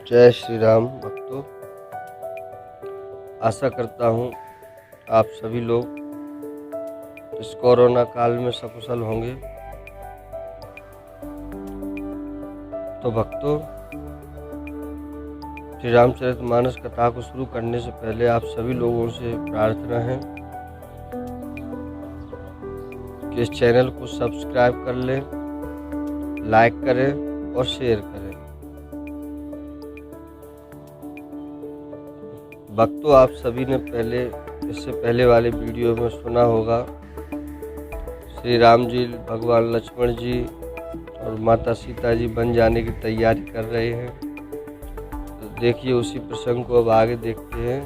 जय श्री राम भक्तों। आशा करता हूँ आप सभी लोग इस कोरोना काल में सकुशल होंगे। तो भक्तों, श्री रामचरितमानस कथा को शुरू करने से पहले आप सभी लोगों से प्रार्थना है कि इस चैनल को सब्सक्राइब कर लें, लाइक करें और शेयर करें। भक्तों, आप सभी ने इससे पहले वाले वीडियो में सुना होगा, श्री राम जी भगवान लक्ष्मण जी और माता सीता जी बन जाने की तैयारी कर रहे हैं। तो देखिए, उसी प्रसंग को अब आगे देखते हैं।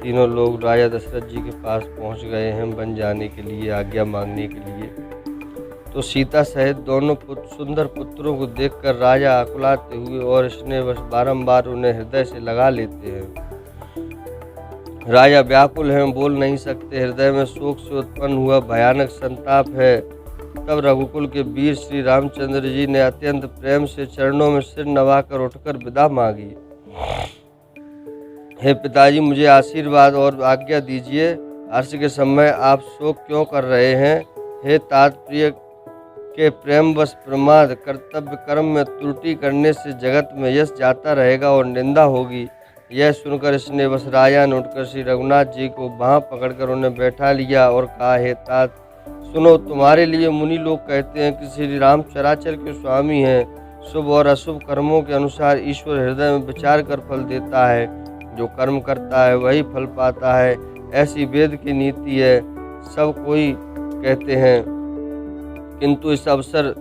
तीनों लोग राजा दशरथ जी के पास पहुंच गए हैं बन जाने के लिए, आज्ञा मांगने के लिए। तो सीता सहित दोनों सुंदर पुत्रों को देखकर राजा आकुलाते हुए और स्नेहवश बारंबार उन्हें हृदय से लगा लेते हैं। राजा व्याकुल हैं, बोल नहीं सकते, हृदय में शोक से उत्पन्न हुआ भयानक संताप है। तब रघुकुल के वीर श्री रामचंद्र जी ने अत्यंत प्रेम से चरणों में सिर नवाकर उठकर विदा मांगी। हे पिताजी, मुझे आशीर्वाद और आज्ञा दीजिए। हर्ष के समय आप शोक क्यों कर रहे हैं? हे तात प्रिय के प्रेमवश प्रमाद, कर्तव्य कर्म में त्रुटि करने से जगत में यश जाता रहेगा और निंदा होगी। यह सुनकर स्नेहवश राजा ने उठकर श्री रघुनाथ जी को बाँह पकड़कर उन्हें बैठा लिया और कहा, हे तात सुनो, तुम्हारे लिए मुनि लोग कहते हैं कि श्री राम चराचर के स्वामी हैं। शुभ और अशुभ कर्मों के अनुसार ईश्वर हृदय में विचार कर फल देता है। जो कर्म करता है वही फल पाता है, ऐसी वेद की नीति है। सब कोई कहते हैं, किंतु इस अवसर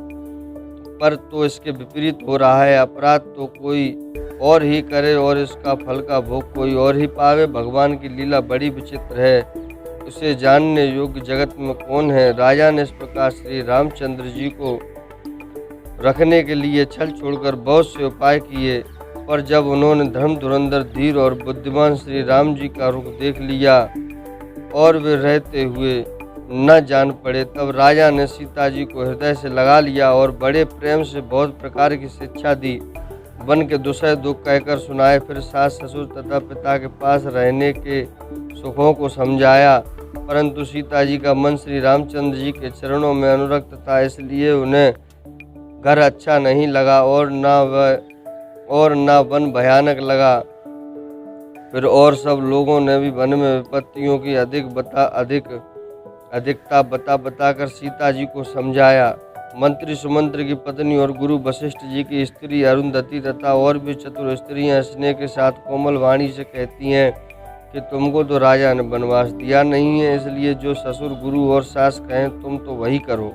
पर तो इसके विपरीत हो रहा है। अपराध तो कोई और ही करे और इसका फल का भोग कोई और ही पावे। भगवान की लीला बड़ी विचित्र है, उसे जानने योग्य जगत में कौन है? राजा ने इस प्रकार श्री रामचंद्र जी को रखने के लिए छल छोड़कर बहुत से उपाय किए, पर जब उन्होंने धर्म धुरंधर धीर और बुद्धिमान श्री राम जी का रुख देख लिया और वे रहते हुए न जान पड़े, तब राजा ने सीता जी को हृदय से लगा लिया और बड़े प्रेम से बहुत प्रकार की शिक्षा दी। वन के दुसह दुख कहकर सुनाए, फिर सास ससुर तथा पिता के पास रहने के सुखों को समझाया। परंतु सीता जी का मन श्री रामचंद्र जी के चरणों में अनुरक्त था, इसलिए उन्हें घर अच्छा नहीं लगा और न वन भयानक लगा। फिर और सब लोगों ने भी वन में विपत्तियों की अधिकता बता कर सीता जी को समझाया। मंत्री सुमंत्र की पत्नी और गुरु वशिष्ठ जी की स्त्री अरुंधति तथा और भी चतुर स्त्रियां स्नेह के साथ कोमल वाणी से कहती हैं कि तुमको तो राजा ने वनवास दिया नहीं है, इसलिए जो ससुर गुरु और सास कहें तुम तो वही करो।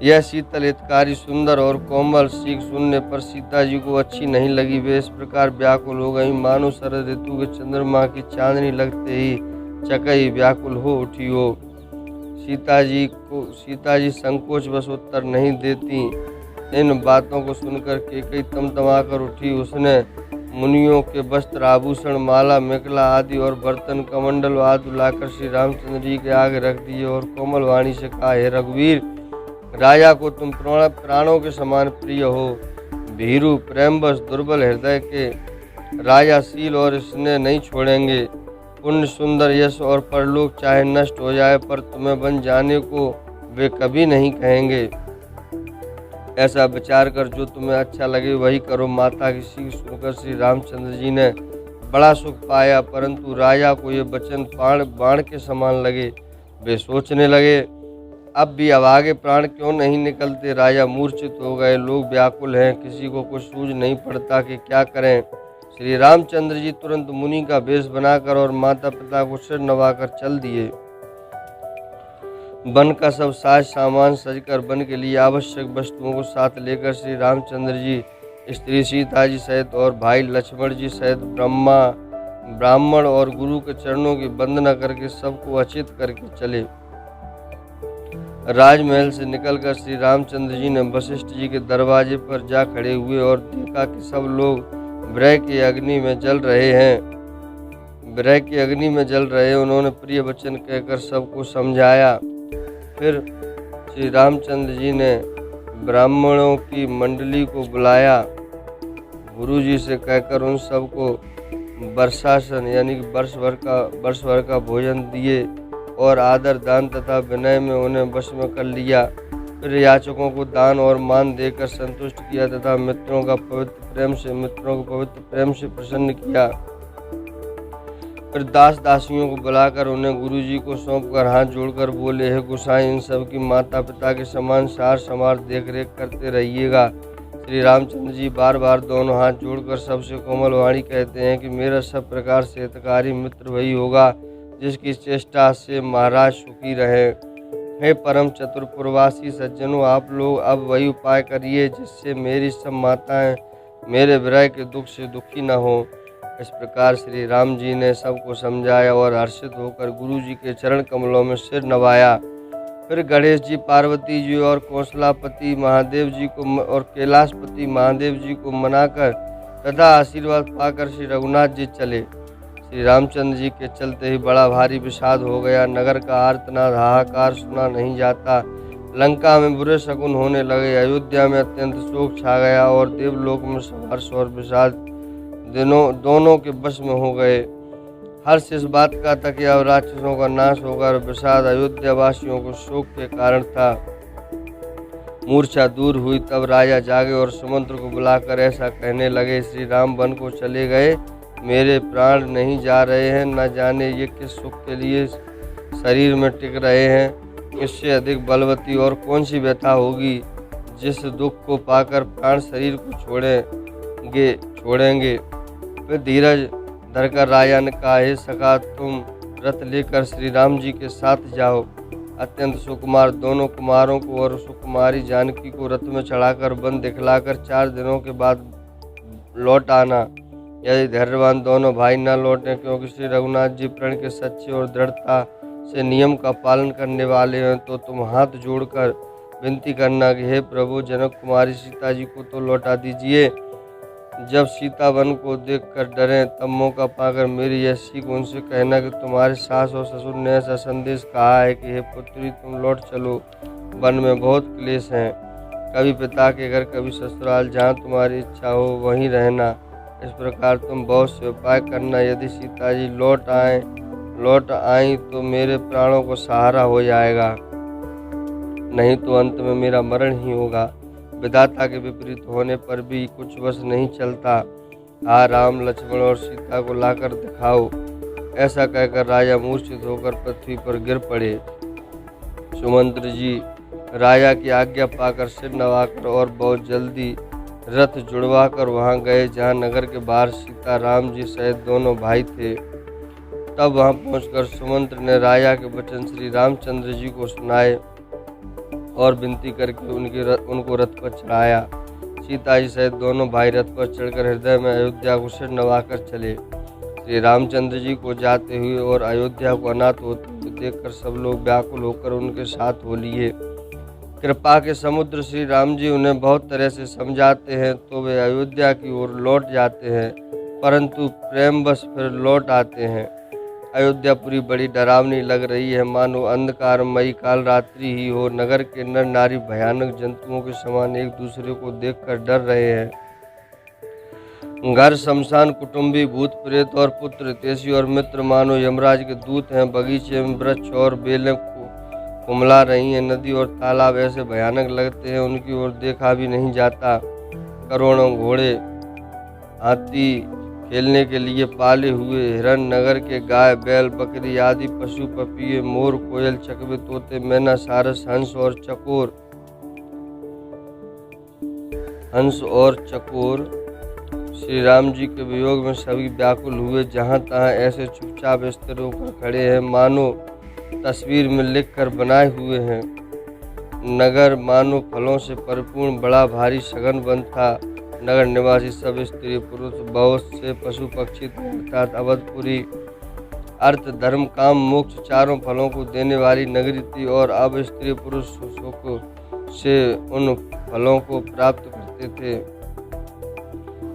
यह शीतल हितकारी सुंदर और कोमल सीख सुनने पर सीता जी को अच्छी नहीं लगी। वे इस प्रकार व्याकुल हो गई मानो शरद ऋतु के चंद्रमा की चांदनी लगते ही चकई व्याकुल हो उठी हो। सीता जी संकोच बस उत्तर नहीं देती। इन बातों को सुनकर कैकेयी तमतमाकर उठी। उसने मुनियों के वस्त्र आभूषण माला मेखला आदि और बर्तन कमंडल आदि लाकर श्री रामचंद्र जी के आगे रख दिए और कोमल वाणी से कहा, हे रघुवीर, राजा को तुम प्राणों के समान प्रिय हो। भीरु प्रेमवश दुर्बल हृदय के राजा शील और स्नेह नहीं छोड़ेंगे। पुण्य सुंदर यश और परलोक चाहे नष्ट हो जाए, पर तुम्हें बन जाने को वे कभी नहीं कहेंगे। ऐसा विचार कर जो तुम्हें अच्छा लगे वही करो। माता की सीख सुनकर श्री रामचंद्र जी ने बड़ा सुख पाया, परंतु राजा को ये वचन बाण के समान लगे। वे सोचने लगे, अब भी अब आगे प्राण क्यों नहीं निकलते? राजा मूर्छित हो गए, लोग व्याकुल हैं, किसी को कुछ सूझ नहीं पड़ता कि क्या करें। श्री रामचंद्र जी तुरंत मुनि का वेश बनाकर और माता पिता को सिर नवाकर चल दिए। वन का सब साज सामान सजकर वन के लिए आवश्यक वस्तुओं को साथ लेकर श्री रामचंद्र जी स्त्री सीता जी सहित और भाई लक्ष्मण जी सहित ब्राह्मण और गुरु के चरणों की वंदना करके सबको अचित करके चले। राजमहल से निकलकर श्री रामचंद्र जी ने वशिष्ठ जी के दरवाजे पर जा खड़े हुए और देखा कि सब लोग विरह की अग्नि में जल रहे हैं। उन्होंने प्रिय वचन कहकर सबको समझाया। फिर श्री रामचंद्र जी ने ब्राह्मणों की मंडली को बुलाया। गुरुजी से कहकर उन सबको वर्षासन यानी कि वर्ष भर का भोजन दिए और आदर दान तथा विनय में उन्हें वश में कर लिया। फिर याचकों को दान और मान देकर संतुष्ट किया तथा मित्रों को पवित्र प्रेम से प्रसन्न किया। फिर दास दासियों को बुलाकर उन्हें गुरुजी को सौंपकर हाथ जोड़कर बोले, हे गोसाई, इन सब की माता पिता के समान सार समार देख रेख करते रहिएगा। श्री रामचंद्र जी बार बार दोनों हाथ जोड़कर सबसे कोमल वाणी कहते हैं कि मेरा सब प्रकार से हितकारी मित्र वही होगा जिसकी चेष्टा से महाराज सुखी रहे। हे परम चतुरपुरवासी सज्जनों, आप लोग अब वही उपाय करिए जिससे मेरी सब माताएं मेरे विरह के दुख से दुखी न हो। इस प्रकार श्री राम जी ने सबको समझाया और हर्षित होकर गुरु जी के चरण कमलों में सिर नवाया। फिर गणेश जी, पार्वती जी और कौशलापति महादेव जी को और कैलाशपति महादेव जी को मनाकर तथा आशीर्वाद पाकर श्री रघुनाथ जी चले। श्री रामचंद्र जी के चलते ही बड़ा भारी विषाद हो गया। नगर का आर्तनाद हाहाकार सुना नहीं जाता। लंका में बुरे शकुन होने लगे। अयोध्या में अत्यंत शोक छा गया और देवलोक में हर्ष और विषाद दोनों के वश में हो गए। हर्ष इस बात का था कि अब राक्षसों का नाश होगा और विषाद अयोध्या वासियों को शोक के कारण था। मूर्छा दूर हुई तब राजा जागे और सुमंत्र को बुलाकर ऐसा कहने लगे, श्री राम वन को चले गए, मेरे प्राण नहीं जा रहे हैं। न जाने ये किस सुख के लिए शरीर में टिक रहे हैं। इससे अधिक बलवती और कौन सी व्यथा होगी जिस दुख को पाकर प्राण शरीर को छोड़ेंगे। फिर धीरज धरकर राजा ने कहा, हे सखा, तुम रथ लेकर श्री राम जी के साथ जाओ। अत्यंत सुकुमार दोनों कुमारों को और सुकुमारी जानकी को रथ में चढ़ाकर वन दिखलाकर 4 दिनों के बाद लौट आना। यदि धैर्यवान दोनों भाई न लौटे, क्योंकि श्री रघुनाथ जी प्रण के सच्चे और दृढ़ता से नियम का पालन करने वाले हैं, तो तुम हाथ जोड़कर विनती करना कि हे प्रभु, जनक कुमारी सीता जी को तो लौटा दीजिए। जब सीता वन को देखकर डरें तब मौका पाकर मेरी यह सीख उनसे कहना कि तुम्हारे सास और ससुर ने ऐसा संदेश कहा है कि हे पुत्री, तुम लौट चलो, वन में बहुत क्लेश हैं। कभी पिता के घर, कभी ससुराल, जहाँ तुम्हारी इच्छा हो वहीं रहना। इस प्रकार तुम बहुत से उपाय करना। यदि सीता जी लौट आई तो मेरे प्राणों को सहारा हो जाएगा, नहीं तो अंत में मेरा मरण ही होगा। विधाता के विपरीत होने पर भी कुछ वश नहीं चलता। हा राम, लक्ष्मण और सीता को लाकर दिखाओ। ऐसा कहकर राजा मूर्छित होकर पृथ्वी पर गिर पड़े। सुमंत्र जी राजा की आज्ञा पाकर सिर नवाकर और बहुत जल्दी रथ जुड़वाकर वहां गए जहां नगर के बाहर सीता राम जी सहित दोनों भाई थे। तब वहां पहुंचकर सुमंत्र ने राजा के वचन श्री रामचंद्र जी को सुनाए और विनती करके उनको रथ पर चढ़ाया। सीता जी सहित दोनों भाई रथ पर चढ़कर हृदय में अयोध्या को सिर नवाकर चले। श्री रामचंद्र जी को जाते हुए और अयोध्या को अनाथ होते हुए देखकर सब लोग व्याकुल होकर उनके साथ हो लिए। कृपा के समुद्र श्री राम जी उन्हें बहुत तरह से समझाते हैं तो वे अयोध्या की ओर लौट जाते हैं, परंतु प्रेमवश फिर लौट आते हैं। अयोध्यापुरी बड़ी डरावनी लग रही है, मानो अंधकारमयी काल रात्रि ही हो। नगर के नर नारी भयानक जंतुओं के समान एक दूसरे को देखकर डर रहे हैं। घर शमशान, कुटुंबी, भूत प्रेत और पुत्र तेसी और मित्र मानो यमराज के दूत हैं। बगीचे में वृक्ष और बेलें कुमला रही हैं। नदी और तालाब ऐसे भयानक लगते हैं उनकी ओर देखा भी नहीं जाता। करोड़ों घोड़े, हाथी, खेलने के लिए पाले हुए हिरण, नगर के गाय, बैल, बकरी आदि पशु, पपीहे, मोर, कोयल, चकवे, तोते, मैना, सारस, हंस और चकोर श्री राम जी के वियोग में सभी व्याकुल हुए। जहाँ तहाँ ऐसे चुपचाप स्थिर होकर खड़े हैं मानो तस्वीर में लिखकर बनाए हुए हैं। नगर मानो फलों से परिपूर्ण बड़ा भारी सघन वन था। नगर निवासी सब स्त्री पुरुष, बहुत से पशु पक्षी थे, अर्थात अवधपुरी अर्थ धर्म काम मोक्ष चारों फलों को देने वाली नगरी थी। और अब स्त्री पुरुष सुख से उन फलों को प्राप्त करते थे।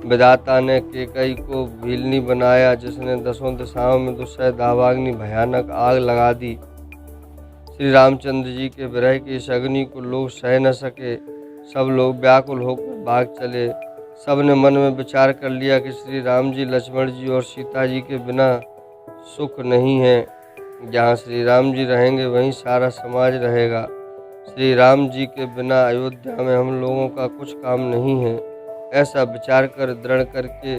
विधाता ने केकई को भीलनी बनाया, जिसने 10 दिशाओं में दुस्सह दावाग्नि भयानक आग लगा दी। श्री रामचंद्र जी के विरह की इस अग्नि को लोग सह न सके। सब लोग व्याकुल होकर भाग चले। सबने मन में विचार कर लिया कि श्री राम जी, लक्ष्मण जी और सीता जी के बिना सुख नहीं है। जहाँ श्री राम जी रहेंगे वहीं सारा समाज रहेगा। श्री राम जी के बिना अयोध्या में हम लोगों का कुछ काम नहीं है। ऐसा विचार कर दृढ़ करके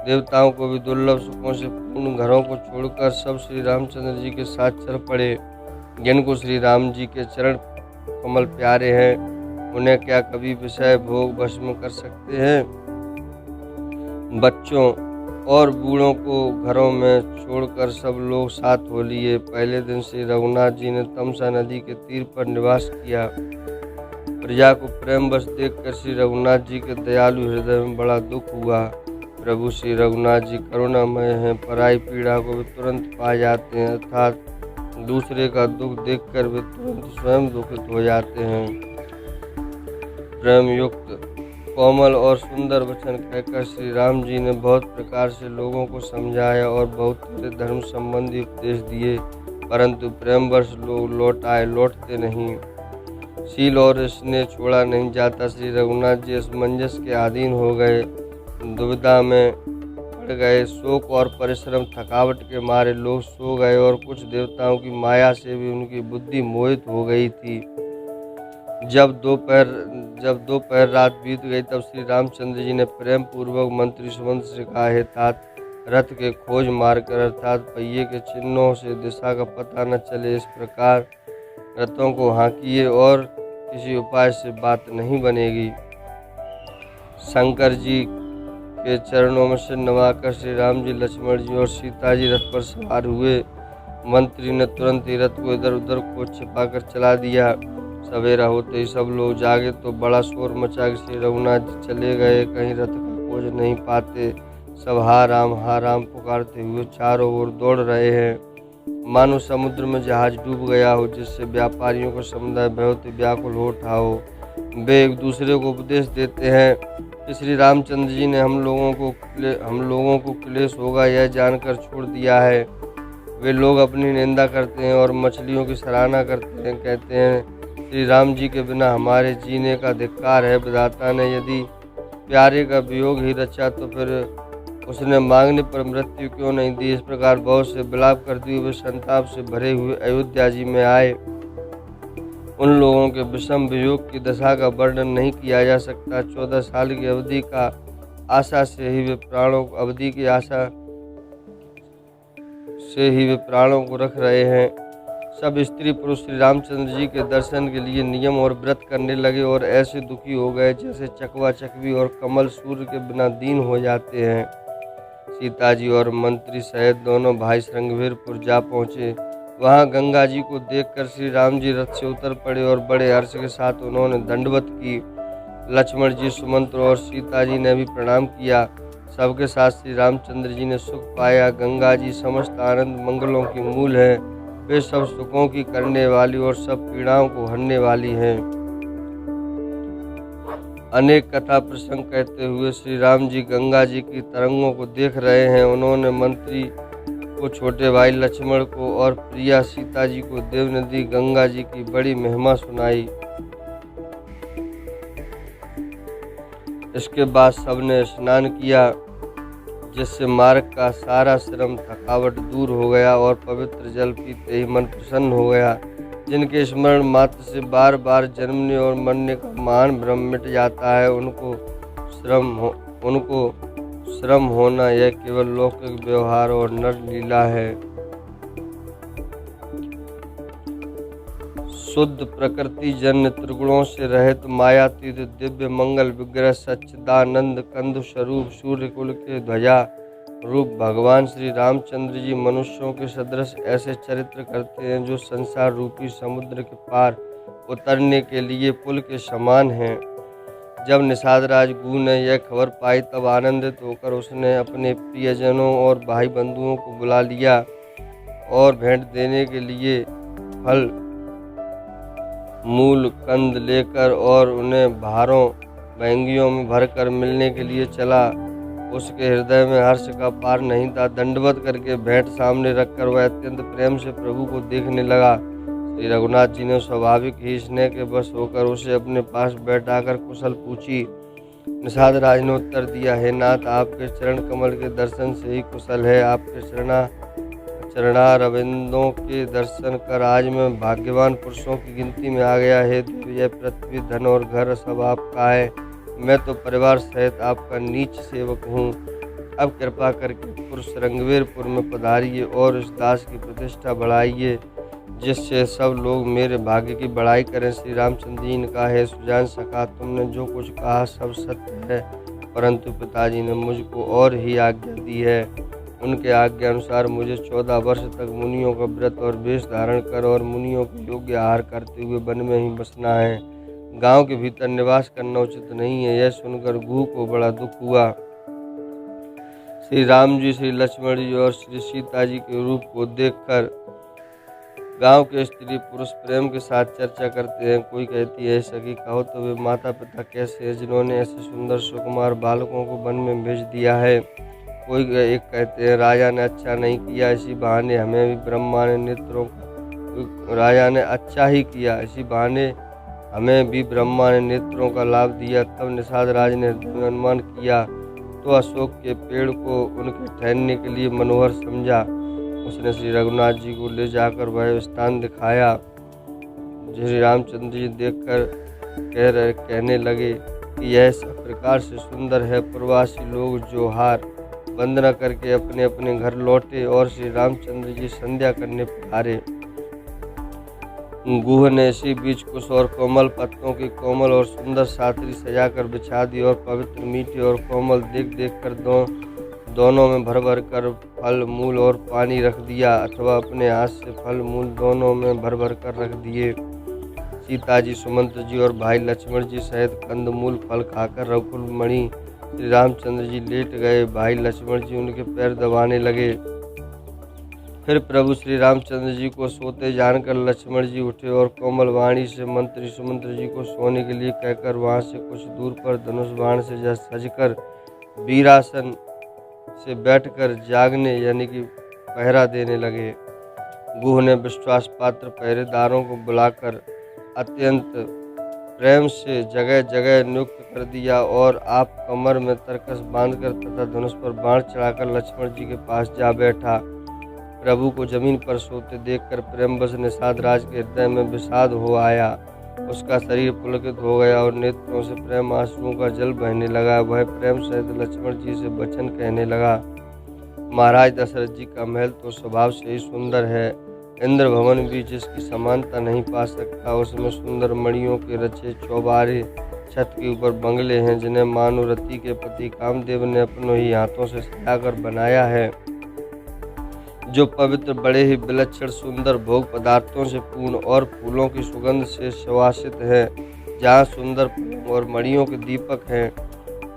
देवताओं को भी दुर्लभ सुखों से पूर्ण घरों को छोड़कर सब श्री रामचंद्र जी के साथ चल पड़े। जिनको श्री राम जी के चरण कमल प्यारे हैं, उन्हें क्या कभी विषय भोग भस्म कर सकते हैं। बच्चों और बूढ़ों को घरों में छोड़कर सब लोग साथ हो लिए। पहले दिन श्री रघुनाथ जी ने तमसा नदी के तीर पर निवास किया। प्रजा को प्रेमवश देखकर श्री रघुनाथ जी के दयालु हृदय में बड़ा दुख हुआ। प्रभु श्री रघुनाथ जी करुणामय हैं, पराई पीड़ा को वे तुरंत पा जाते हैं, अर्थात दूसरे का दुख देखकर वे तुरंत स्वयं दुखित हो जाते हैं। प्रेम युक्त कोमल और सुंदर वचन कहकर श्री राम जी ने बहुत प्रकार से लोगों को समझाया और बहुत सारे धर्म संबंधी उपदेश दिए, परंतु प्रेमवश लोग लौटते नहीं। शील और स्नेह छोड़ा नहीं जाता। श्री रघुनाथ जी असमंजस के अधीन हो गए, दुविधा में पड़ गए। शोक और परिश्रम थकावट के मारे लोग सो गए और कुछ देवताओं की माया से भी उनकी बुद्धि मोहित हो गई थी। जब दोपहर रात बीत गई तब श्री रामचंद्र जी ने प्रेम पूर्वक मंत्री सुमंत से कहा, हे तात, रथ के खोज मारकर अर्थात पहिए के चिन्हों से दिशा का पता न चले, इस प्रकार रथों को हाँकिए और किसी उपाय से बात नहीं बनेगी। शंकर जी के चरणों में सिर नवाकर श्री राम जी, लक्ष्मण जी और सीता जी रथ पर सवार हुए। मंत्री ने तुरंत ही रथ को इधर उधर खोज छिपाकर चला दिया। सवेरा होते ही सब लोग जागे तो बड़ा शोर मचा कि श्री रघुनाथ जी चले गए, कहीं रथ का खोज नहीं पाते। सब हा राम पुकारते हुए चारों ओर दौड़ रहे हैं, मानो समुद्र में जहाज डूब गया हो, जिससे व्यापारियों का समुदाय बहुत व्याकुल हो उठा हो। वे एक दूसरे को उपदेश देते हैं कि श्री रामचंद्र जी ने हम लोगों को क्लेश होगा यह जानकर छोड़ दिया है। वे लोग अपनी निंदा करते हैं और मछलियों की सराहना करते हैं, कहते हैं श्री राम जी के बिना हमारे जीने का धिक्कार है। विधाता ने यदि प्यारे का वियोग ही रचा तो फिर उसने मांगने पर मृत्यु क्यों नहीं दी। इस प्रकार बहुत से विलाप करते हुए संताप से भरे हुए अयोध्या जी में आए। उन लोगों के विषम वियोग की दशा का वर्णन नहीं किया जा सकता। 14 साल की अवधि का आशा से ही वे प्राणों को रख रहे हैं। सब स्त्री पुरुष श्री रामचंद्र जी के दर्शन के लिए नियम और व्रत करने लगे और ऐसे दुखी हो गए जैसे चकवा चकवी और कमल सूर्य के बिना दीन हो जाते हैं। सीता जी और मंत्री सहित दोनों भाई श्रृंगवीरपुर जा पहुँचे। वहाँ गंगा जी को देखकर श्री राम जी रथ से उतर पड़े और बड़े हर्ष के साथ उन्होंने दंडवत की। लक्ष्मण जी, सुमंत्र और सीता जी ने भी प्रणाम किया। सबके साथ श्री रामचंद्र जी ने सुख पाया। गंगा जी समस्त आनंद मंगलों की मूल है। वे सब सुखों की करने वाली और सब पीड़ाओं को हरने वाली हैं। अनेक कथा प्रसंग कहते हुए श्री राम जी गंगा जी की तरंगों को देख रहे हैं। उन्होंने मंत्री को, छोटे भाई लक्ष्मण को और प्रिया सीता जी को देव नदी गंगा जी की बड़ी महिमा सुनाई। इसके बाद सबने स्नान किया, जिससे मार्ग का सारा श्रम थकावट दूर हो गया और पवित्र जल पीते ही मन प्रसन्न हो गया। जिनके स्मरण मात्र से बार बार जन्मने और मरने का महान भ्रम मिट जाता है, उनको श्रम होना यह केवल लौकिक व्यवहार और नर लीला है। शुद्ध प्रकृति जन्य त्रिगुणों से रहित मायातीत दिव्य मंगल विग्रह सच्चिदानंद कंद स्वरूप सूर्य कुल के ध्वजा रूप भगवान श्री रामचंद्र जी मनुष्यों के सदृश ऐसे चरित्र करते हैं जो संसार रूपी समुद्र के पार उतरने के लिए पुल के समान हैं। जब निषाद राजगुरु ने यह खबर पाई तब आनंदित होकर उसने अपने प्रियजनों और भाई बंधुओं को बुला लिया और भेंट देने के लिए फल मूल कंद लेकर और उन्हें भारों महंगियों में भरकर मिलने के लिए चला। उसके हृदय में हर्ष का पार नहीं था। दंडवत करके भेंट सामने रखकर वह अत्यंत प्रेम से प्रभु को देखने लगा। श्री रघुनाथ जी ने स्वाभाविक ही स्नेह के वश होकर उसे अपने पास बैठाकर कुशल पूछी। निषाद राज ने उत्तर दिया, हे नाथ, आपके चरण कमल के दर्शन से ही कुशल है। आपके चरणारविंदों के दर्शन कर आज मैं भाग्यवान पुरुषों की गिनती में आ गया है। देवी, यह पृथ्वी, धन और घर सब आपका है। मैं तो परिवार सहित आपका नीच सेवक हूँ। अब कृपा करके पुरुष रंगवीरपुर में पधारिए और इस दास की प्रतिष्ठा बढ़ाइए, जिससे सब लोग मेरे भाग्य की बड़ाई करें। श्री रामचंद्र जी ने कहा, है सुजान सखा, तुमने जो कुछ कहा सब सत्य है, परंतु पिताजी ने मुझको और ही आज्ञा दी है। उनके आज्ञा अनुसार मुझे 14 वर्ष तक मुनियों का व्रत और वेश धारण कर और मुनियों के योग्य आहार करते हुए वन में ही बसना है। गांव के भीतर निवास करना उचित नहीं है। यह सुनकर गुह को बड़ा दुख हुआ। श्री राम जी, श्री लक्ष्मण जी और श्री सीता जी के रूप को देखकर गांव के स्त्री पुरुष प्रेम के साथ चर्चा करते हैं। कोई कहती है, सखी कहो तो वे माता पिता कैसे हैं जिन्होंने ऐसे सुंदर सुकुमार बालकों को वन में भेज दिया है। कोई एक कहते हैं, राजा ने अच्छा नहीं किया, इसी बहाने हमें भी ब्रह्मा ने नेत्रों राजा ने अच्छा ही किया, इसी बहाने हमें भी ब्रह्मा ने नेत्रों का लाभ दिया। तब निषाद राज ने अनुमान किया तो अशोक के पेड़ को उनके ठहरने के लिए मनोहर समझा। उसने श्री रघुनाथ जी को ले जाकर वह स्थान दिखाया। श्री रामचंद्र जी देखकर कहने लगे कि यह सब प्रकार से सुंदर है। प्रवासी लोग जो हार वंदना करके अपने अपने घर लौटे और श्री रामचंद्र जी संध्या करने पधारे। गुह ने इसी बीच कुश और कोमल पत्तों की कोमल और सुंदर सातरी सजाकर बिछा दी और पवित्र मीठे और कोमल देख देख कर दोनों में भर भर कर फल मूल और पानी रख दिया, अथवा अपने हाथ से फल मूल दोनों में भर भर कर रख दिए। सीता जी, सुमंत्र जी और भाई लक्ष्मण जी सहित कंद मूल फल खाकर रघुकुल मणि श्री रामचंद्र जी लेट गए। भाई लक्ष्मण जी उनके पैर दबाने लगे। फिर प्रभु श्री रामचंद्र जी को सोते जानकर लक्ष्मण जी उठे और कोमल वाणी से मंत्री सुमंत्र जी को सोने के लिए कहकर वहां से कुछ दूर पर धनुष बाण से सजकर वीरासन से बैठकर जागने यानी कि पहरा देने लगे। गुह ने विश्वास पात्र पहरेदारों को बुलाकर अत्यंत प्रेम से जगह जगह नियुक्त कर दिया और आप कमर में तरकस बांधकर तथा धनुष पर बाण चढ़ाकर लक्ष्मण जी के पास जा बैठा। प्रभु को जमीन पर सोते देखकर प्रेमवश निषाद राज के हृदय में विषाद हो आया। उसका शरीर पुलकित हो गया और नेत्रों से प्रेम आंसुओं का जल बहने लगा। वह प्रेम सहित लक्ष्मण जी से वचन कहने लगा, महाराज दशरथ जी का महल तो स्वभाव से ही सुंदर है। इंद्र भवन भी जिसकी समानता नहीं पा सकता। उसमें सुंदर मणियों के रचे चौबारे छत के ऊपर बंगले हैं, जिन्हें मानुरति के पति कामदेव ने अपनों ही हाथों से सजाकर बनाया है, जो पवित्र बड़े ही विलक्षण सुंदर भोग पदार्थों से पूर्ण और फूलों की सुगंध से सुवासित है, जहाँ सुंदर और मणियों के दीपक हैं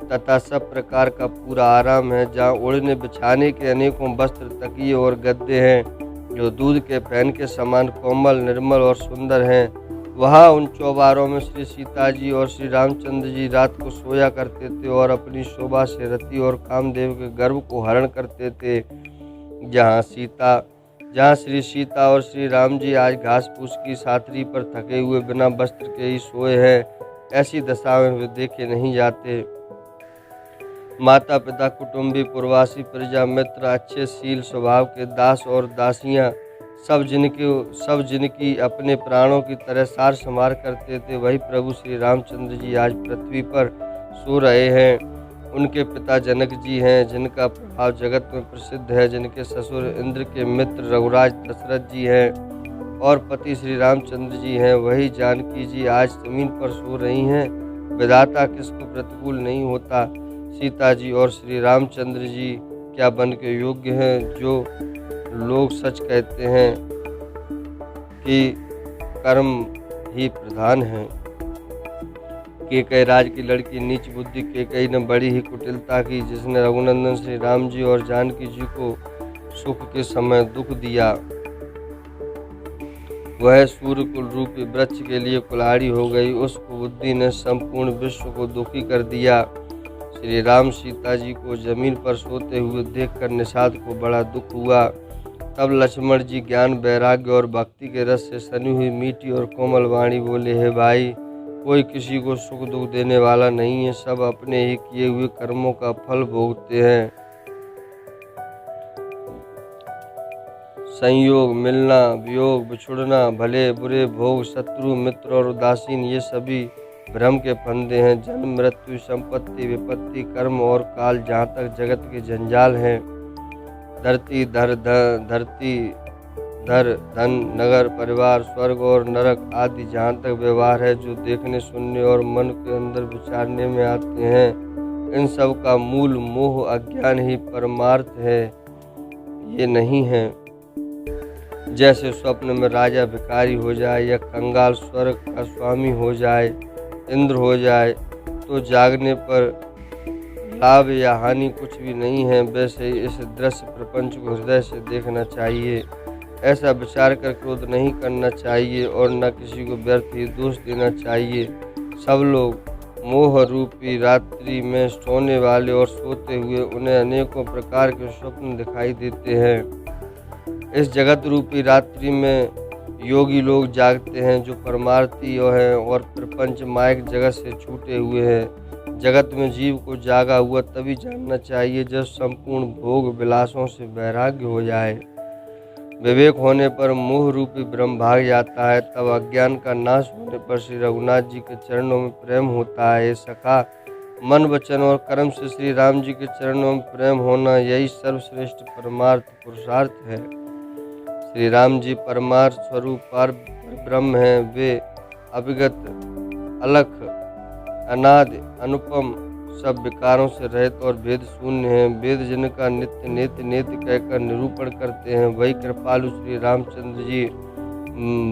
तथा सब प्रकार का पूरा आराम है, जहाँ ओढ़ने बिछाने के अनेकों वस्त्र, तकिए और गद्दे हैं, जो दूध के फैन के समान कोमल, निर्मल और सुंदर हैं। वहाँ उन चौबारों में श्री सीता जी और श्री रामचंद्र जी रात को सोया करते थे और अपनी शोभा से रति और कामदेव के गर्व को हरण करते थे। जहाँ श्री सीता और श्री राम जी आज घास फूस की सातरी पर थके हुए बिना वस्त्र के ही सोए हैं, ऐसी दशा में वे देखे नहीं जाते। माता पिता, कुटुंबी, प्रवासी, प्रजा, मित्र, अच्छे शील स्वभाव के दास और दासियां सब जिनकी अपने प्राणों की तरह सार संभार करते थे, वही प्रभु श्री रामचंद्र जी आज पृथ्वी पर सो रहे हैं। उनके पिता जनक जी हैं, जिनका प्रभाव जगत में प्रसिद्ध है, जिनके ससुर इंद्र के मित्र रघुराज दशरथ जी हैं और पति श्री रामचंद्र जी हैं, वही जानकी जी आज जमीन पर सो रही हैं। विधाता किसको प्रतिकूल नहीं होता। सीता जी और श्री रामचंद्र जी क्या बन के योग्य हैं, जो लोग सच कहते हैं कि कर्म ही प्रधान है। केकई राज की लड़की नीच बुद्धि केकई ने बड़ी ही कुटिलता की, जिसने रघुनंदन श्री राम जी और जानकी जी को सुख के समय दुख दिया। वह सूर्यकुल रूपी वृक्ष के लिए कुल्हाड़ी हो गई। उस बुद्धि ने संपूर्ण विश्व को दुखी कर दिया। श्री राम सीता जी को जमीन पर सोते हुए देखकर निषाद को बड़ा दुख हुआ। तब लक्ष्मण जी ज्ञान, वैराग्य और भक्ति के रस से सनी हुई मीठी और कोमल वाणी बोले, हे भाई, कोई किसी को सुख दुख देने वाला नहीं है, सब अपने ही किए हुए कर्मों का फल भोगते हैं। संयोग, मिलना, वियोग, बिछुड़ना, भले बुरे भोग, शत्रु, मित्र और उदासीन, ये सभी भ्रम के फंदे हैं। जन्म, मृत्यु, संपत्ति, विपत्ति, कर्म और काल, जहाँ तक जगत के जंजाल हैं। धरती, धर, धन, नगर, परिवार, स्वर्ग और नरक आदि जहाँ तक व्यवहार है, जो देखने, सुनने और मन के अंदर विचारने में आते हैं, इन सब का मूल मोह अज्ञान ही परमार्थ है, ये नहीं है। जैसे स्वप्न में राजा भिखारी हो जाए या कंगाल स्वर्ग का स्वामी हो जाए, इंद्र हो जाए, तो जागने पर लाभ या हानि कुछ भी नहीं है, वैसे इस दृश्य प्रपंच को हृदय से देखना चाहिए। ऐसा विचार कर क्रोध नहीं करना चाहिए और न किसी को व्यर्थ ही दोष देना चाहिए। सब लोग मोह रूपी रात्रि में सोने वाले और सोते हुए उन्हें अनेकों प्रकार के स्वप्न दिखाई देते हैं। इस जगत रूपी रात्रि में योगी लोग जागते हैं, जो परमार्थी हैं और प्रपंच मायक जगत से छूटे हुए हैं। जगत में जीव को जागा हुआ तभी जानना चाहिए जब संपूर्ण भोग विलासों से वैराग्य हो जाए। विवेक होने पर मोह रूपी ब्रह्म भाग जाता है, तब अज्ञान का नाश होने पर श्री रघुनाथ जी के चरणों में प्रेम होता है। सखा, मन, वचन और कर्म से श्री राम जी के चरणों में प्रेम होना, यही सर्वश्रेष्ठ परमार्थ पुरुषार्थ है। श्री राम जी परमार्थ स्वरूप पार ब्रह्म हैं। वे अविगत, अलख, अनादि, अनुपम, सब विकारों से रहित और भेद शून्य हैं। वेद जिनका नित्य नेति नेति कहकर निरूपण करते हैं, वही कृपालु श्री रामचंद्र जी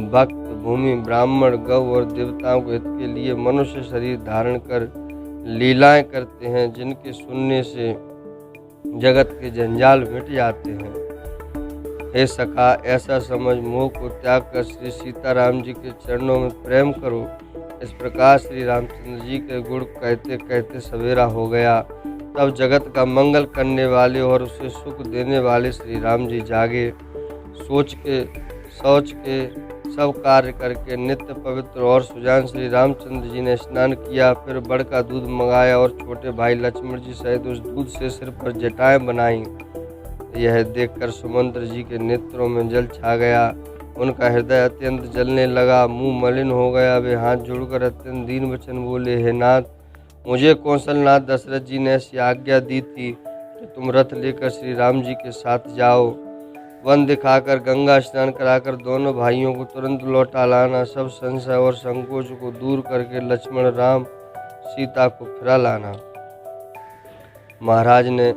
भक्त, भूमि, ब्राह्मण, गौ और देवताओं के हित के लिए मनुष्य शरीर धारण कर लीलाएं करते हैं, जिनके सुनने से जगत के जंजाल मिट जाते हैं। हे सखा, ऐसा समझ मोह को त्याग कर श्री सीताराम जी के चरणों में प्रेम करो। इस प्रकार श्री रामचंद्र जी के गुण कहते कहते सवेरा हो गया। तब जगत का मंगल करने वाले और उसे सुख देने वाले श्री राम जी जागे। सोच के, शौच के, सब कार्य करके नित्य पवित्र और सुजान श्री रामचंद्र जी ने स्नान किया। फिर बड़ का दूध मंगाया और छोटे भाई लक्ष्मण जी सहित उस दूध से सिर पर जटाएं बनाई। यह देखकर सुमंत्र जी के नेत्रों में जल छा गया। उनका हृदय अत्यंत जलने लगा, मुंह मलिन हो गया। वे हाथ जोड़कर अत्यंत दीन वचन बोले, हे नाथ, मुझे कौशलनाथ दशरथ जी ने ऐसी आज्ञा दी थी कि तुम रथ लेकर श्री राम जी के साथ जाओ। वन दिखाकर गंगा स्नान कराकर दोनों भाइयों को तुरंत लौटा लाना। सब संशय और संकोच को दूर करके लक्ष्मण, राम, सीता को फिरा लाना। महाराज ने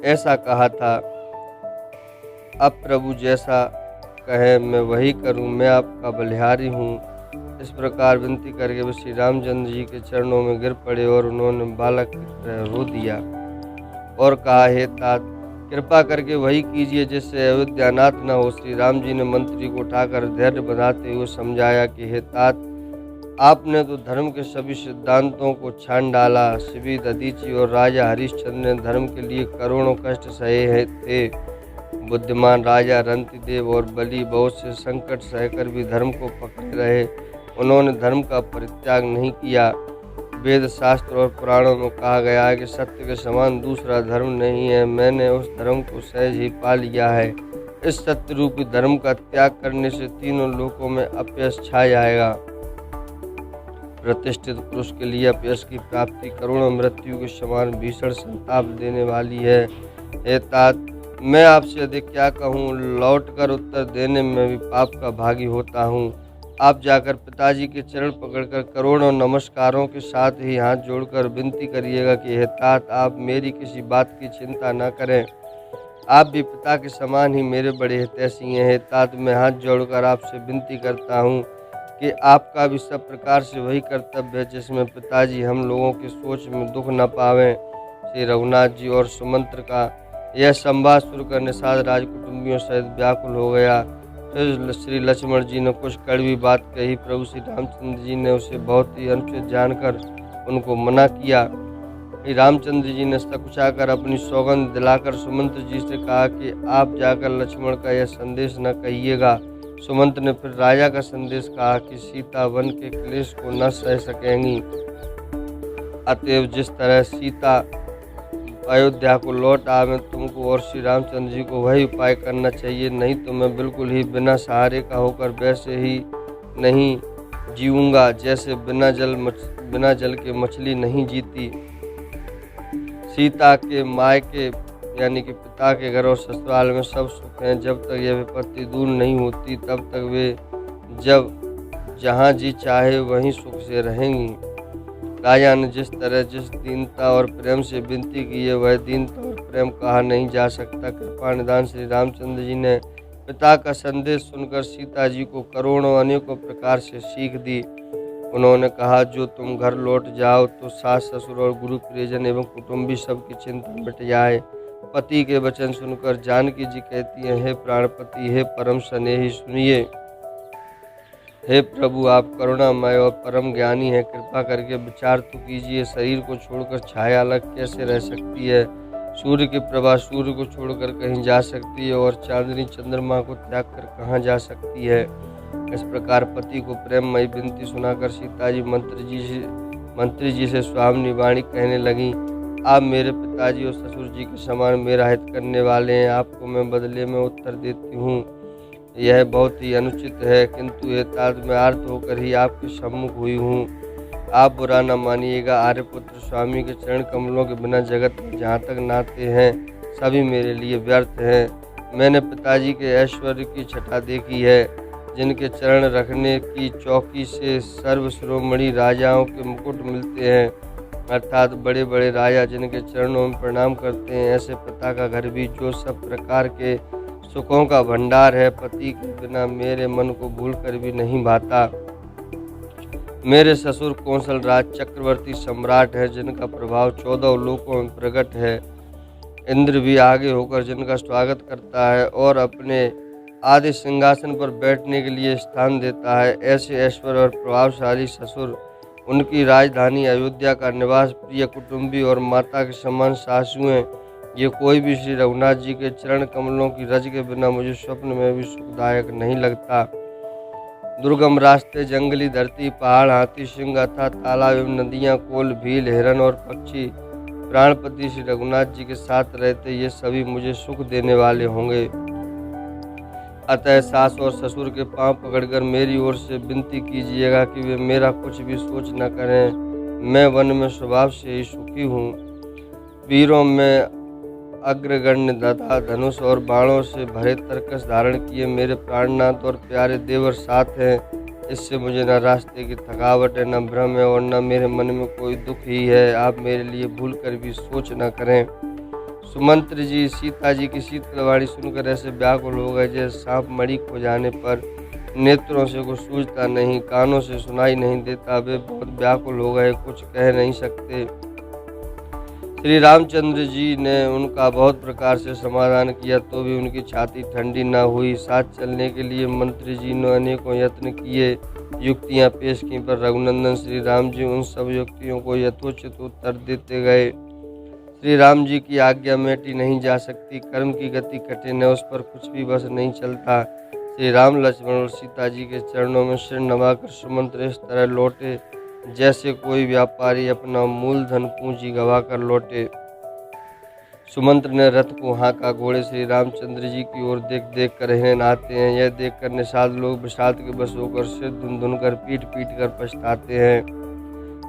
ऐसा कहा था, अब प्रभु जैसा कहे मैं वही करूं, मैं आपका बलिहारी हूँ। इस प्रकार विनती करके वे श्री रामचंद्र जी के चरणों में गिर पड़े और उन्होंने बालक रो दिया और कहा, हे तात, कृपा करके वही कीजिए जिससे अयोध्या अनाथ न हो। श्री राम जी ने मंत्री को उठाकर धैर्य बनाते हुए समझाया कि हे तात, आपने तो धर्म के सभी सिद्धांतों को छान डाला। शिवी, दधीची और राजा हरिश्चंद्र ने धर्म के लिए करोड़ों कष्ट सहे थे। बुद्धिमान राजा रंतिदेव और बलि बहुत से संकट सहकर भी धर्म को पकड़े रहे। उन्होंने धर्म का परित्याग नहीं किया। वेद, शास्त्र और पुराणों में कहा गया है कि सत्य के समान दूसरा धर्म नहीं है। मैंने उस धर्म को सहज ही पा लिया है। इस सत्य रूपी धर्म का त्याग करने से तीनों लोकों में अपयश छा जाएगा। प्रतिष्ठित पुरुष के लिए अपयश की प्राप्ति करोड़ों मृत्यु के समान भीषण संताप देने वाली है। हे तात, मैं आपसे अधिक क्या कहूँ, लौटकर उत्तर देने में भी पाप का भागी होता हूँ। आप जाकर पिताजी के चरण पकड़कर करोड़ों नमस्कारों के साथ ही हाथ जोड़कर विनती करिएगा कि हे तात, आप मेरी किसी बात की चिंता न करें। आप भी पिता के समान ही मेरे बड़े हितैषी हैं। हे तात, मैं हाथ जोड़कर आपसे विनती करता हूँ कि आपका भी सब प्रकार से वही कर्तव्य है जिसमें पिताजी हम लोगों की सोच में दुख न पावें। श्री रघुनाथ जी और सुमंत्र का यह संवाद सुनकर निषाद राजकुटुंबियों सहित व्याकुल हो गया। फिर श्री लक्ष्मण जी ने कुछ कड़वी बात कही। प्रभु श्री रामचंद्र जी ने उसे बहुत ही अनुचित जानकर उनको मना किया। श्री रामचंद्र जी ने सकुचाकर अपनी सौगंध दिलाकर सुमंत्र जी से कहा कि आप जाकर लक्ष्मण का यह संदेश न कहिएगा। सुमंत ने फिर राजा का संदेश कहा कि सीता वन के क्लेश को न सह सकेंगी, अतएव जिस तरह सीता अयोध्या को लौट आवे, तुमको और श्री रामचंद्र जी को वही उपाय करना चाहिए, नहीं तो मैं बिल्कुल ही बिना सहारे का होकर वैसे ही नहीं जीऊँगा जैसे बिना जल के मछली नहीं जीती। सीता के मायके यानी कि पिता के घर और ससुराल में सब सुख हैं। जब तक यह विपत्ति दूर नहीं होती तब तक वे जहाँ जी चाहे वहीं सुख से रहेंगी। राजा ने जिस तरह जिस दीनता और प्रेम से विनती की है वह दीनता और प्रेम कहा नहीं जा सकता। कृपा निदान श्री रामचंद्र जी ने पिता का संदेश सुनकर सीता जी को करोड़ों अनेकों प्रकार से सीख दी। उन्होंने कहा, जो तुम घर लौट जाओ तो सास ससुर और गुरु परिजन एवं कुटुंबी सबकी चिंता मिट जाए। पति के वचन सुनकर जानकी जी कहती हैं, हे प्राणपति, हे परम स्नेही, सुनिए। हे प्रभु, आप करुणामय और परम ज्ञानी हैं, कृपा करके विचार तो कीजिए। शरीर को छोड़कर छाया अलग कैसे रह सकती है? सूर्य की प्रभा सूर्य को छोड़कर कहीं जा सकती है और चांदनी चंद्रमा को त्याग कर कहाँ जा सकती है? इस प्रकार पति को प्रेममयी विनती सुनाकर सीता जी मंत्री जी से स्वामिनी वाणी कहने लगी, आप मेरे पिताजी और ससुर जी के समान मेरा हित करने वाले हैं। आपको मैं बदले में उत्तर देती हूँ, यह बहुत ही अनुचित है, किंतु ये तात में आर्त होकर ही आपके सम्मुख हुई हूँ। आप बुरा न मानिएगा। आर्यपुत्र स्वामी के चरण कमलों के बिना जगत में जहाँ तक नाते हैं सभी मेरे लिए व्यर्थ हैं। मैंने पिताजी के ऐश्वर्य की छटा देखी है, जिनके चरण रखने की चौकी से सर्वशिरोमणि राजाओं के मुकुट मिलते हैं, अर्थात बड़े बड़े राजा जिनके चरणों में प्रणाम करते हैं। ऐसे पिता का घर भी जो सब प्रकार के सुखों का भंडार है, पति के बिना मेरे मन को भूल कर भी नहीं भाता। मेरे ससुर कौशल राज चक्रवर्ती सम्राट है, जिनका प्रभाव 14 लोकों में प्रकट है। इंद्र भी आगे होकर जिनका स्वागत करता है और अपने आदि सिंहासन पर बैठने के लिए स्थान देता है। ऐसे ऐश्वर्य और प्रभावशाली ससुर, उनकी राजधानी अयोध्या का निवास, प्रिय कुटुंबी और माता के समान सासुएं, ये कोई भी श्री रघुनाथ जी के चरण कमलों की रज के बिना मुझे स्वप्न में भी सुखदायक नहीं लगता। दुर्गम रास्ते, जंगली धरती, पहाड़, हाथी, सिंह अथाह तालाब एवं नदियाँ, कोल, भील, हिरन और पक्षी प्राणपति श्री रघुनाथ जी के साथ रहते, ये सभी मुझे सुख देने वाले होंगे। अतः सास और ससुर के पांव पकड़कर मेरी ओर से विनती कीजिएगा कि वे मेरा कुछ भी सोच न करें। मैं वन में स्वभाव से ही सुखी हूँ। वीरों में अग्रगण्य गदा, धनुष और बाणों से भरे तरकस धारण किए मेरे प्राणनाथ और प्यारे देवर साथ हैं। इससे मुझे न रास्ते की थकावट है, न भ्रम है और न मेरे मन में कोई दुख ही है। आप मेरे लिए भूल कर भी सोच न करें। सुमंत्र जी सीता जी की शीतलवाणी सुनकर ऐसे व्याकुल हो गए जैसे सांप मणि खो जाने पर नेत्रों से कुछ सूझता नहीं, कानों से सुनाई नहीं देता। वे बहुत व्याकुल हो गए, कुछ कह नहीं सकते। श्री रामचंद्र जी ने उनका बहुत प्रकार से समाधान किया तो भी उनकी छाती ठंडी न हुई। साथ चलने के लिए मंत्री जी ने अनेकों यत्न किए, युक्तियां पेश की, पर रघुनंदन श्री राम जी उन सब युक्तियों को यथोचित उत्तर देते गए। श्री राम जी की आज्ञा मेटी नहीं जा सकती, कर्म की गति कठिन है, उस पर कुछ भी बस नहीं चलता। श्री राम, लक्ष्मण और सीता जी के चरणों में सिर नवाकर सुमंत्र इस तरह लौटे जैसे कोई व्यापारी अपना मूलधन पूंजी गवाकर लौटे। सुमंत्र ने रथ को हाँका, घोड़े श्री रामचंद्र जी की ओर देख देख कर हिरन आते हैं। यह देख कर निषाद लोग विषाद के बस होकर सिर धुन धुन कर पीट पीट कर पछताते हैं।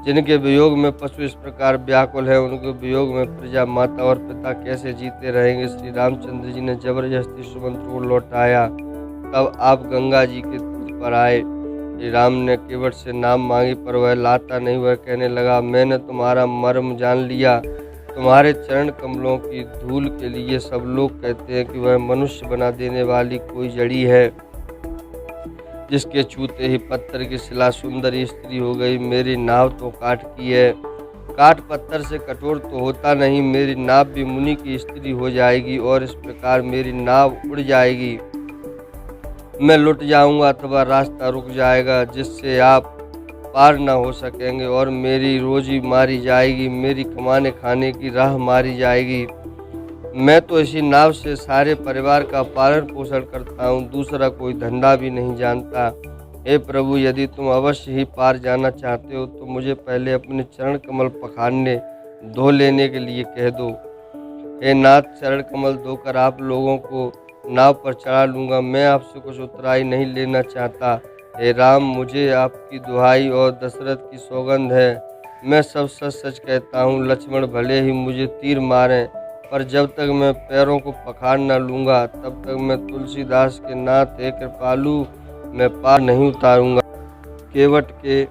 जिनके वियोग में पशु इस प्रकार व्याकुल है, उनके वियोग में प्रजा, माता और पिता कैसे जीते रहेंगे। श्री रामचंद्र जी ने जबरदस्ती सुमंत्र को लौटाया। तब आप गंगा जी के तीर पर आए। श्री राम ने केवट से नाम मांगी पर वह लाता नहीं। वह कहने लगा, मैंने तुम्हारा मर्म जान लिया। तुम्हारे चरण कमलों की धूल के लिए सब लोग कहते हैं कि वह मनुष्य बना देने वाली कोई जड़ी है, जिसके छूते ही पत्थर की शिला सुंदर स्त्री हो गई। मेरी नाव तो काठ की है, काठ पत्थर से कठोर तो होता नहीं। मेरी नाव भी मुनि की स्त्री हो जाएगी और इस प्रकार मेरी नाव उड़ जाएगी। मैं लुट जाऊंगा अथवा रास्ता रुक जाएगा, जिससे आप पार न हो सकेंगे और मेरी रोजी मारी जाएगी, मेरी कमाने खाने की राह मारी जाएगी। मैं तो इसी नाव से सारे परिवार का पालन पोषण करता हूँ, दूसरा कोई धंधा भी नहीं जानता। हे प्रभु, यदि तुम अवश्य ही पार जाना चाहते हो तो मुझे पहले अपने चरण कमल पखारने धो लेने के लिए कह दो। हे नाथ, चरण कमल धोकर आप लोगों को नाव पर चढ़ा लूँगा। मैं आपसे कुछ उतराई नहीं लेना चाहता। हे राम, मुझे आपकी दुहाई और दशरथ की सौगंध है, मैं सब सच सच कहता हूँ। लक्ष्मण भले ही मुझे तीर मारें, पर जब तक मैं पैरों को पखार न लूँगा तब तक मैं तुलसीदास के नाथ हे कृपालु मैं पार नहीं उतारूँगा। केवट के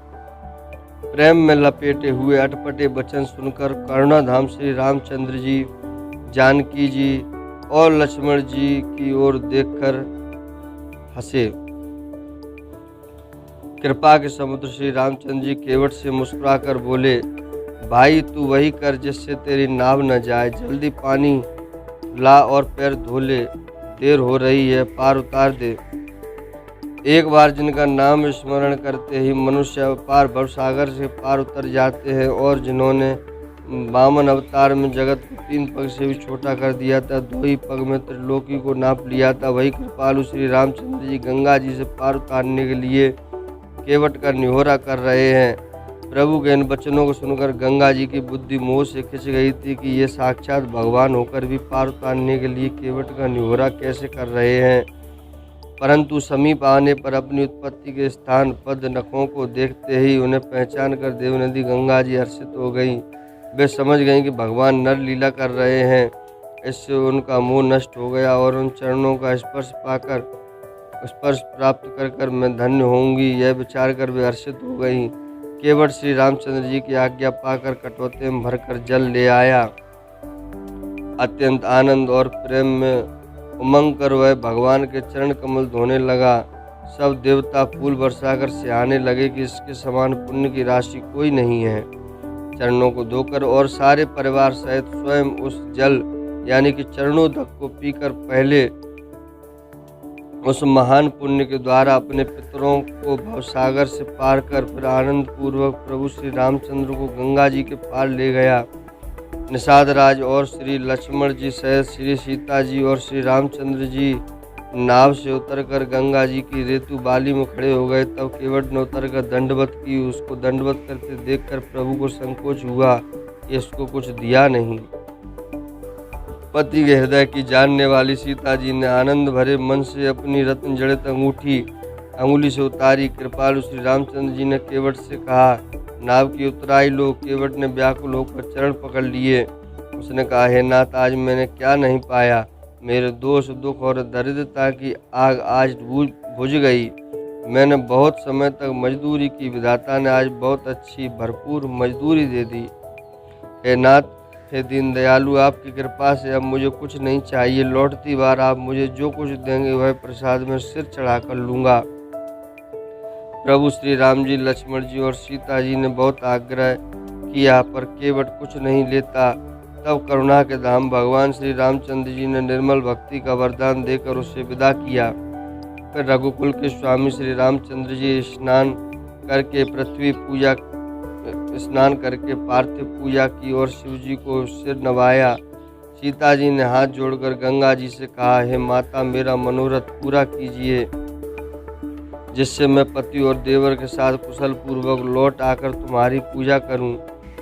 प्रेम में लपेटे हुए अटपटे वचन सुनकर करुणाधाम श्री रामचंद्र जी, जानकी जी और लक्ष्मण जी की ओर देखकर हंसे। कृपा के समुद्र श्री रामचंद्र जी केवट से मुस्कुराकर बोले, भाई तू वही कर जिससे तेरी नाव न जाए। जल्दी पानी ला और पैर धो ले, देर हो रही है, पार उतार दे। एक बार जिनका नाम स्मरण करते ही मनुष्य पार भवसागर से पार उतर जाते हैं, और जिन्होंने वामन अवतार में जगत को 3 पग से भी छोटा कर दिया था, 2 ही पग में त्रिलोकी को नाप लिया था, वही कृपालु श्री रामचंद्र जी गंगा जी से पार उतारने के लिए केवट का निहोरा कर रहे हैं। प्रभु के इन वचनों को सुनकर गंगा जी की बुद्धि मोह से खिंच गई थी कि ये साक्षात भगवान होकर भी पार उतारने के लिए केवट का निहोरा कैसे कर रहे हैं। परंतु समीप आने पर अपनी उत्पत्ति के स्थान पद नखों को देखते ही उन्हें पहचान कर देवनदी गंगा जी हर्षित हो गई। वे समझ गईं कि भगवान नर लीला कर रहे हैं। इससे उनका मोह नष्ट हो गया और उन चरणों का स्पर्श प्राप्त कर कर मैं धन्य होंगी, यह विचार कर वे हर्षित हो गई। केवट श्री रामचंद्र जी की आज्ञा पाकर कटोते में भरकर जल ले आया। अत्यंत आनंद और प्रेम में उमंग कर वह भगवान के चरण कमल धोने लगा। सब देवता फूल बरसाकर सिहाने लगे कि इसके समान पुण्य की राशि कोई नहीं है। चरणों को धोकर और सारे परिवार सहित स्वयं उस जल यानी कि चरणोदक को पीकर पहले उस महान पुण्य के द्वारा अपने पितरों को भवसागर से पार कर फिर आनंद पूर्वक प्रभु श्री रामचंद्र को गंगा जी के पार ले गया। निषाद राज और श्री लक्ष्मण जी सहित श्री सीता जी और श्री रामचंद्र जी नाव से उतरकर गंगा जी की रेतु बाली में खड़े हो गए। तब केवट ने उतरकर दंडवत की। उसको दंडवत करते देखकर प्रभु को संकोच हुआ कि इसको कुछ दिया नहीं। पति के हृदय की जानने वाली सीता जी ने आनंद भरे मन से अपनी रत्न जड़ित अंगुली से उतारी। कृपालु श्री रामचंद्र जी ने केवट से कहा, नाव की उतराई लो। केवट ने व्याकुल होकर चरण पकड़ लिए। उसने कहा, हे नाथ, आज मैंने क्या नहीं पाया। मेरे दोष दुख और दरिद्रता की आग आज बुझ गई। मैंने बहुत समय तक मजदूरी की, विधाता ने आज बहुत अच्छी भरपूर मजदूरी दे दी। हे नाथ, हे दीन दयालु, आपकी कृपा से अब मुझे कुछ नहीं चाहिए। लौटती बार आप मुझे जो कुछ देंगे वह प्रसाद में सिर चढ़ाकर लूँगा। प्रभु श्री राम जी, लक्ष्मण जी और सीता जी ने बहुत आग्रह किया पर केवट कुछ नहीं लेता। तब करुणा के धाम भगवान श्री रामचंद्र जी ने निर्मल भक्ति का वरदान देकर उसे विदा किया। फिर रघुकुल के स्वामी श्री रामचंद्र जी स्नान करके पार्थिव पूजा की और शिव जी को सिर नवाया। सीता जी ने हाथ जोड़कर गंगा जी से कहा, हे माता, मेरा मनोरथ पूरा कीजिए, जिससे मैं पति और देवर के साथ कुशल पूर्वक लौट आकर तुम्हारी पूजा करूं।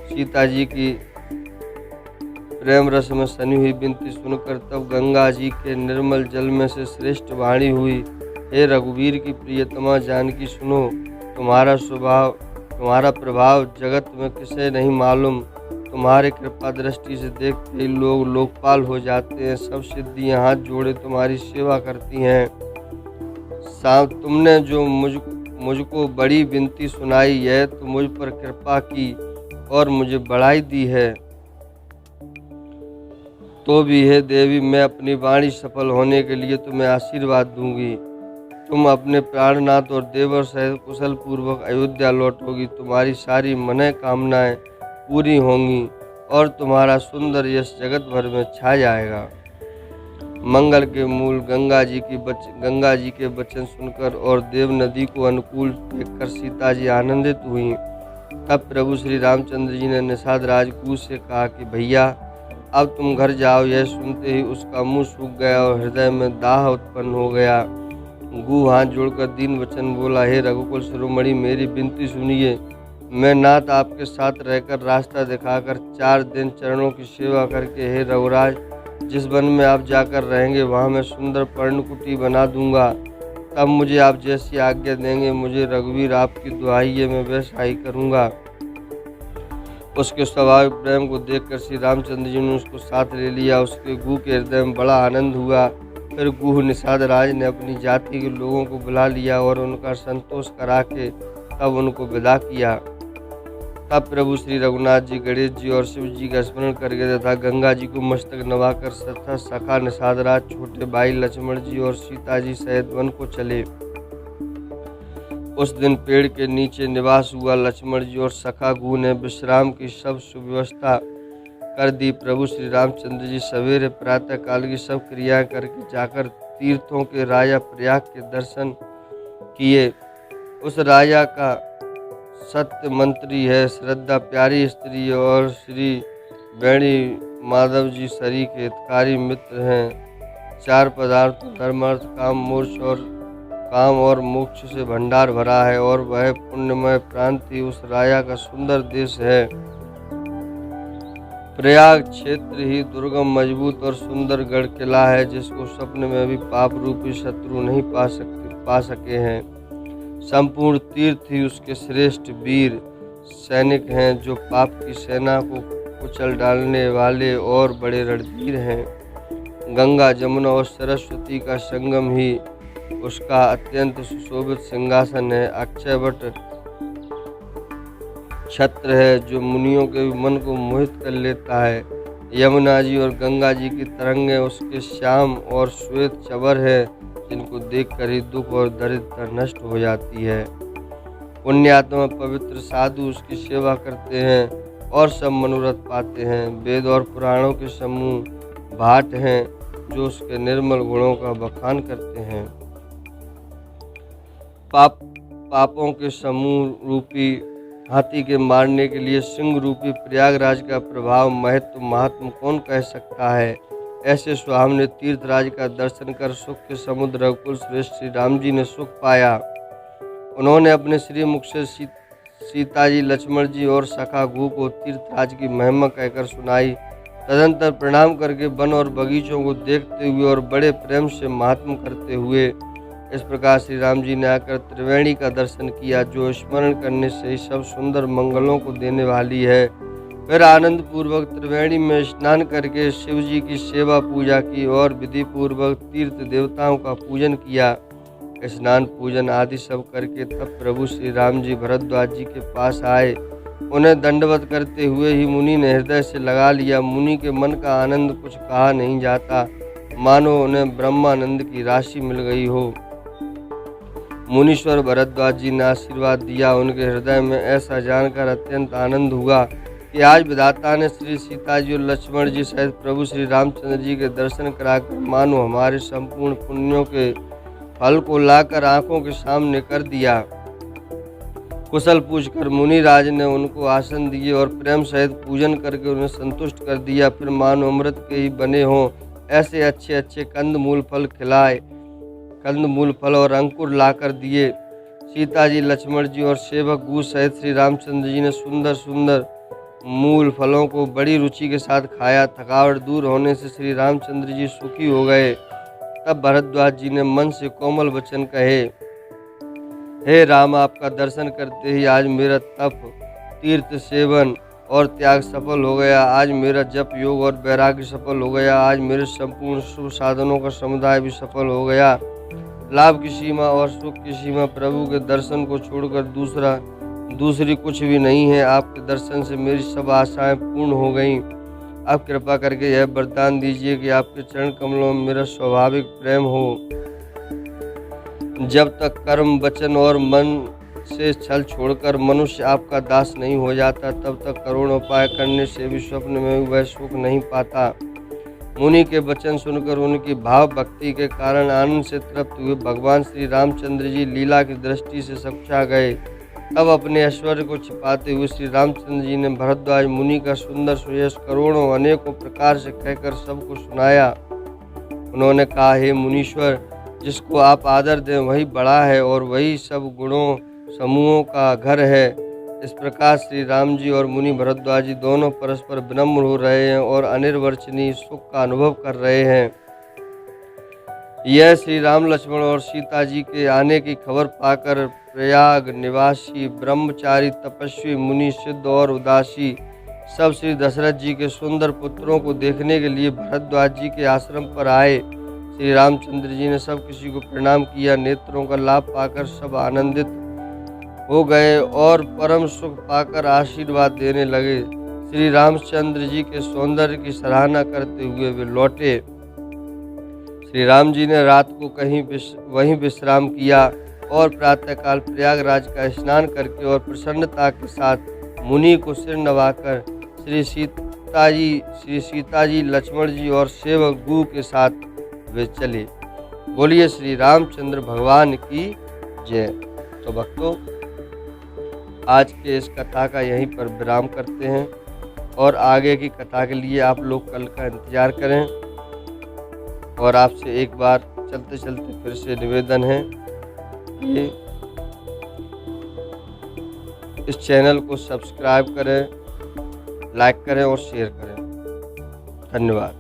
सीता जी की प्रेम रस में सनी हुई विनती सुनकर तब गंगा जी के निर्मल जल में से श्रेष्ठ वाणी हुई, हे रघुवीर की प्रियतमा जानकी, सुनो। तुम्हारा प्रभाव जगत में किसे नहीं मालूम। तुम्हारे कृपा दृष्टि से देखते ही लोग लोकपाल हो जाते हैं। सब सिद्धियां हाथ जोड़े तुम्हारी सेवा करती हैं। तुमने जो मुझको बड़ी विनती सुनाई है तो मुझ पर कृपा की और मुझे बढ़ाई दी है। तो भी हे देवी, मैं अपनी वाणी सफल होने के लिए तुम्हें आशीर्वाद दूंगी। तुम अपने प्राणनाथ और देवर सहित कुशल पूर्वक अयोध्या लौटोगी। तुम्हारी सारी मन कामनाएं पूरी होंगी और तुम्हारा सुंदर यश जगत भर में छा जाएगा। मंगल के मूल गंगा जी के वचन सुनकर और देव नदी को अनुकूल देखकर सीता जी आनंदित हुई। तब प्रभु श्री रामचंद्र जी ने निषाद राजकूट से कहा कि भैया, अब तुम घर जाओ। यह सुनते ही उसका मुंह सूख गया और हृदय में दाह उत्पन्न हो गया। गू हाथ जोड़कर दीन वचन बोला, हे रघुकुल शिरोमणि, मेरी विनती सुनिए। मैं नाथ आपके साथ रहकर रास्ता दिखाकर 4 दिन चरणों की सेवा करके, हे रघुराज, जिस वन में आप जाकर रहेंगे वहाँ मैं सुंदर पर्णकुटी बना दूंगा। तब मुझे आप जैसी आज्ञा देंगे। मुझे रघुवीर आपकी दुहाई है, मैं वैसा ही करूँगा। उसके स्वाभाविक प्रेम को देखकर श्री रामचंद्र जी ने उसको साथ ले लिया। उसके गू के हृदय में बड़ा आनंद हुआ। फिर गूह निषाद राज ने अपनी जाति के लोगों को बुला लिया और उनका संतोष करा के तब उनको विदा किया। तब प्रभु श्री रघुनाथ जी, गणेश जी और शिव जी का स्मरण करके तथा गंगा जी को मस्तक नवाकर तथा सखा निषाद राज, छोटे भाई लक्ष्मण जी और सीता जी सहित वन को चले। उस दिन पेड़ के नीचे निवास हुआ। लक्ष्मण जी और सखा गू ने विश्राम की सब सुव्यवस्था कर दी। प्रभु श्री रामचंद्र जी सवेरे प्रातः काल की सब क्रियाएं करके जाकर तीर्थों के राजा प्रयाग के दर्शन किए। उस राजा का सत्य मंत्री है, श्रद्धा प्यारी स्त्री और श्री वेणी माधव जी शरीर के हितकारी मित्र हैं। 4 पदार्थों धर्म अर्थ काम और मोक्ष से भंडार भरा है और वह पुण्यमय प्रांति उस राजा का सुंदर देश है। प्रयाग क्षेत्र ही दुर्गम, मजबूत और सुंदर गढ़ किला है, जिसको स्वप्न में भी पाप रूपी शत्रु नहीं पा सके हैं। संपूर्ण तीर्थ ही उसके श्रेष्ठ वीर सैनिक हैं, जो पाप की सेना को कुचल डालने वाले और बड़े रणधीर हैं। गंगा, जमुना और सरस्वती का संगम ही उसका अत्यंत सुशोभित सिंहासन है। अक्षयवट छत्र है, जो मुनियों के मन को मोहित कर लेता है। यमुना जी और गंगा जी की तरंगें उसके श्याम और श्वेत चवर है, जिनको देखकर ही दुख और दरिद्रता नष्ट हो जाती है। पुण्यात्मा पवित्र साधु उसकी सेवा करते हैं और सब मनोरथ पाते हैं। वेद और पुराणों के समूह भाट हैं, जो उसके निर्मल गुणों का बखान करते हैं। पापों के समूह रूपी हाथी के मारने के लिए सिंह रूपी प्रयागराज का प्रभाव, महत्व, महात्म कौन कह सकता है। ऐसे सुहावने तीर्थराज का दर्शन कर सुख के समुद्र रघुकुल श्रेष्ठ श्री राम जी ने सुख पाया। उन्होंने अपने श्री मुख से सीता जी, लक्ष्मण जी और सखा गू को तीर्थराज की महिमा कहकर सुनाई। तदंतर प्रणाम करके वन और बगीचों को देखते हुए और बड़े प्रेम से महात्म करते हुए इस प्रकार श्री राम जी ने आकर त्रिवेणी का दर्शन किया, जो स्मरण करने से ही सब सुंदर मंगलों को देने वाली है। फिर आनंद पूर्वक त्रिवेणी में स्नान करके शिव जी की सेवा पूजा की और विधि पूर्वक तीर्थ देवताओं का पूजन किया। स्नान पूजन आदि सब करके तब प्रभु श्री राम जी भरद्वाज जी के पास आए। उन्हें दंडवत करते हुए ही मुनि ने हृदय से लगा लिया। मुनि के मन का आनंद कुछ कहा नहीं जाता, मानो उन्हें ब्रह्मानंद की राशि मिल गई हो। मुनीश्वर भरद्वाज जी ने आशीर्वाद दिया। उनके हृदय में ऐसा जानकर अत्यंत आनंद हुआ कि आज विधाता ने श्री सीता जी और लक्ष्मण जी सहित प्रभु श्री रामचंद्र जी के दर्शन कराकर मानो हमारे संपूर्ण पुण्यों के फल को लाकर आंखों के सामने कर दिया। कुशल पूछकर मुनिराज ने उनको आसन दिए और प्रेम सहित पूजन करके उन्हें संतुष्ट कर दिया। फिर मानो अमृत के ही बने हों ऐसे अच्छे अच्छे कंदमूल फल और अंकुर लाकर दिए। सीता जी, लक्ष्मण जी और सेवक गू सहित श्री रामचंद्र जी ने सुंदर सुंदर मूल फलों को बड़ी रुचि के साथ खाया। थकावट दूर होने से श्री रामचंद्र जी सुखी हो गए। तब भरद्वाज जी ने मन से कोमल वचन कहे, हे राम, आपका दर्शन करते ही आज मेरा तप, तीर्थ सेवन और त्याग सफल हो गया। आज मेरा जप, योग और वैराग्य सफल हो गया। आज मेरे संपूर्ण शुभ साधनों का समुदाय भी सफल हो गया। लाभ की सीमा और सुख की सीमा प्रभु के दर्शन को छोड़कर दूसरी कुछ भी नहीं है। आपके दर्शन से मेरी सब आशाएं पूर्ण हो गईं। आप कृपा करके यह वरदान दीजिए कि आपके चरण कमलों में मेरा स्वाभाविक प्रेम हो। जब तक कर्म, वचन और मन से छल छोड़कर मनुष्य आपका दास नहीं हो जाता, तब तक करोड़ उपाय करने से भी स्वप्न में वह सुख नहीं पाता। मुनि के वचन सुनकर उनकी भाव भक्ति के कारण आनंद से तृप्त हुए भगवान श्री रामचंद्र जी लीला की दृष्टि से सकुचा गए। तब अपने ऐश्वर्य को छिपाते हुए श्री रामचंद्र जी ने भरद्वाज मुनि का सुंदर सुयश करोड़ों अनेकों प्रकार से कहकर सबको सुनाया। उन्होंने कहा, हे मुनीश्वर, जिसको आप आदर दें वही बड़ा है और वही सब गुणों समूहों का घर है। इस प्रकार श्री राम जी और मुनि भरद्वाज जी दोनों परस्पर विनम्र हो रहे हैं और अनिर्वचनीय सुख का अनुभव कर रहे हैं। यह श्री राम लक्ष्मण और सीता जी के आने की खबर पाकर प्रयाग निवासी ब्रह्मचारी तपस्वी मुनि सिद्ध और उदासी सब श्री दशरथ जी के सुंदर पुत्रों को देखने के लिए भरद्वाज जी के आश्रम पर आए। श्री रामचंद्र जी ने सब किसी को प्रणाम किया। नेत्रों का लाभ पाकर सब आनंदित हो गए और परम सुख पाकर आशीर्वाद देने लगे। श्री रामचंद्र जी के सौंदर्य की सराहना करते हुए वे लौटे। श्री राम जी ने रात को वहीं विश्राम किया और प्रातःकाल प्रयागराज का स्नान करके और प्रसन्नता के साथ मुनि को सिर नवाकर श्री सीता जी लक्ष्मण जी और सेवक गु के साथ वे चले। बोलिए श्री रामचंद्र भगवान की जय। तो भक्तों, आज के इस कथा का यहीं पर विराम करते हैं और आगे की कथा के लिए आप लोग कल का इंतज़ार करें। और आपसे एक बार चलते चलते फिर से निवेदन है कि इस चैनल को सब्सक्राइब करें, लाइक करें और शेयर करें। धन्यवाद।